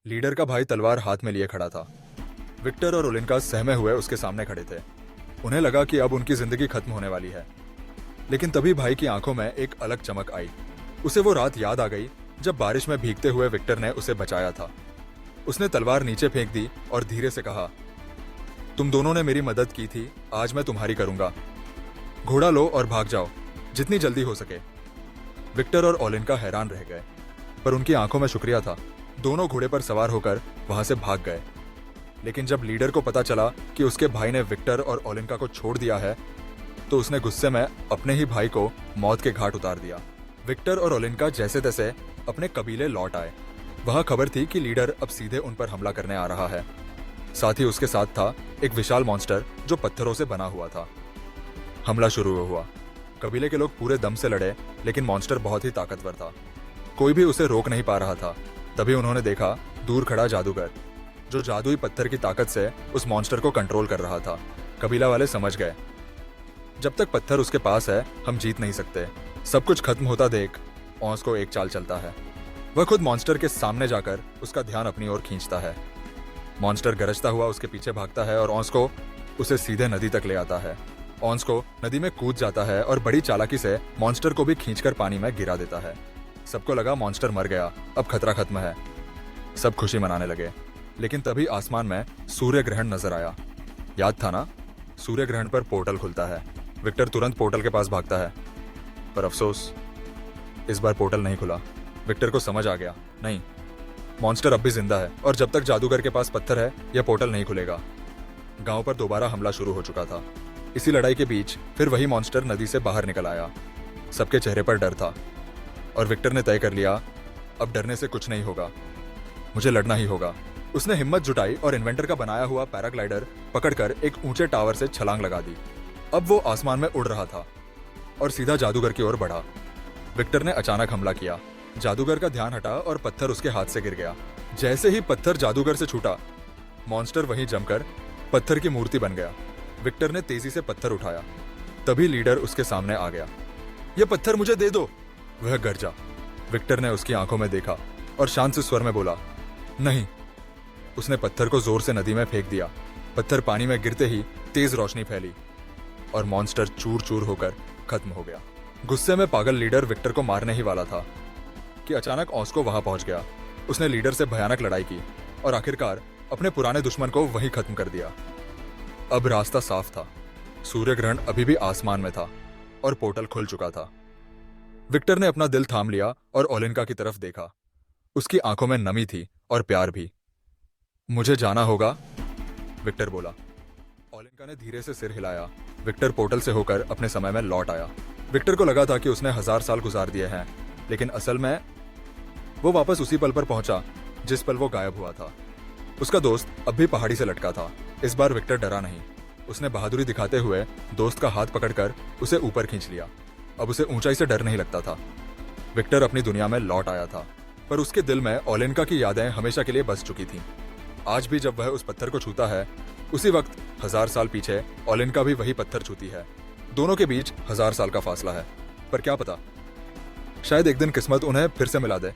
Leader का भाई तलवार हाथ में लिए खड़ा था। विक्टर और ओलिनका सहमे हुए उसके सामने खड़े थे। उन्हें लगा कि अब उनकी जिंदगी खत्म होने वाली है। लेकिन तभी भाई की आंखों में एक अलग चमक आई। उसे वो रात याद आ गई जब बारिश में भीगते हुए विक्टर ने उसे बचाया था। उसने तलवार नीचे फेंक दी और धीरे से कहा, तुम दोनों ने मेरी मदद की थी, आज मैं तुम्हारी करूंगा। घोड़ा लो और भाग जाओ, जितनी जल्दी हो सके। विक्टर और ओलिनका हैरान रह गए, पर उनकी आंखों में शुक्रिया था। दोनों घोड़े पर सवार होकर वहां से भाग गए। लेकिन जब लीडर को पता चला कि उसके भाई ने विक्टर और ओलिनका को छोड़ दिया है, तो उसने गुस्से में अपने ही भाई को मौत के घाट उतार दिया। विक्टर और ओलिनका जैसे तैसे अपने कबीले लौट आए। वहां खबर थी कि लीडर अब सीधे उन पर हमला करने आ रहा है। साथ ही उसके साथ था एक विशाल मॉन्स्टर जो पत्थरों से बना हुआ था। हमला शुरू हुआ। कबीले के लोग पूरे दम से लड़े, लेकिन मॉन्स्टर बहुत ही ताकतवर था। कोई भी उसे रोक नहीं पा रहा था। तभी उन्होंने देखा दूर खड़ा जादूगर, जो जादुई पत्थर की ताकत से उस मॉन्स्टर को कंट्रोल कर रहा था। कबीला वाले समझ गए, जब तक पत्थर उसके पास है हम जीत नहीं सकते। सब कुछ खत्म होता देख औंस को एक चाल चलता है। वह खुद मॉन्स्टर के सामने जाकर उसका ध्यान अपनी ओर खींचता है। मॉन्स्टर गरजता हुआ उसके पीछे भागता है और औंस को उसे सीधे नदी तक ले आता है। औंस को नदी में कूद जाता है और बड़ी चालाकी से मॉन्स्टर को भी खींचकर पानी में गिरा देता है। सबको लगा मॉन्स्टर मर गया, अब खतरा खत्म है। सब खुशी मनाने लगे। लेकिन तभी आसमान में सूर्य ग्रहण नजर आया। याद था ना, सूर्य ग्रहण पर पोर्टल खुलता है। विक्टर तुरंत पोर्टल के पास भागता है, पर अफसोस इस बार पोर्टल नहीं खुला। विक्टर को समझ आ गया, नहीं, मॉन्स्टर अब भी जिंदा है और जब तक जादूगर के पास पत्थर है यह पोर्टल नहीं खुलेगा। गांव पर दोबारा हमला शुरू हो चुका था। इसी लड़ाई के बीच फिर वही मॉन्स्टर नदी से बाहर निकल आया। सबके चेहरे पर डर था और विक्टर ने तय कर लिया, अब डरने से कुछ नहीं होगा, मुझे लड़ना ही होगा। उसने हिम्मत जुटाई और इन्वेंटर का बनाया हुआ पैराग्लाइडर पकड़कर एक ऊंचे टावर से छलांग लगा दी। अब वो आसमान में उड़ रहा था और सीधा जादूगर की ओर बढ़ा। विक्टर ने अचानक हमला किया। जादूगर का ध्यान हटा और पत्थर उसके हाथ से गिर गया। जैसे ही पत्थर जादूगर से छूटा, मॉन्स्टर वहीं जमकर पत्थर की मूर्ति बन गया। विक्टर ने तेजी से पत्थर उठाया। तभी लीडर उसके सामने आ गया। यह पत्थर मुझे दे दो, वह गरजा। विक्टर ने उसकी आंखों में देखा और शांत से स्वर में बोला, नहीं। उसने पत्थर को जोर से नदी में फेंक दिया। पत्थर पानी में गिरते ही तेज रोशनी फैली और मॉन्स्टर चूर चूर होकर खत्म हो गया। गुस्से में पागल लीडर विक्टर को मारने ही वाला था कि अचानक ऑस्को वहां पहुंच गया। उसने लीडर से भयानक लड़ाई की और आखिरकार अपने पुराने दुश्मन को वहीं खत्म कर दिया। अब रास्ता साफ था। सूर्य ग्रहण अभी भी आसमान में था और पोर्टल खुल चुका था। विक्टर ने अपना दिल थाम लिया और ओलिनका की तरफ देखा। उसकी आंखों में नमी थी और प्यार भी। मुझे जाना होगा, विक्टर बोला। ओलिनका ने धीरे से सिर हिलाया। विक्टर पोर्टल से होकर अपने समय में लौट आया। विक्टर को लगा था कि उसने 1000 साल गुजार दिए हैं, लेकिन असल में वो वापस उसी पल पर पहुंचा जिस पल वो गायब हुआ था। उसका दोस्त अब भी पहाड़ी से लटका था। इस बार विक्टर डरा नहीं। उसने बहादुरी दिखाते हुए दोस्त का हाथ पकड़कर उसे ऊपर खींच लिया। अब उसे ऊंचाई से डर नहीं लगता था। विक्टर अपनी दुनिया में लौट आया था, पर उसके दिल में ओलिनका की यादें हमेशा के लिए बस चुकी थीं। आज भी जब वह उस पत्थर को छूता है, उसी वक्त 1000 साल पीछे ओलिनका भी वही पत्थर छूती है। दोनों के बीच 1000 साल का फासला है, पर क्या पता, शायद एक दिन किस्मत उन्हें फिर से मिला दे।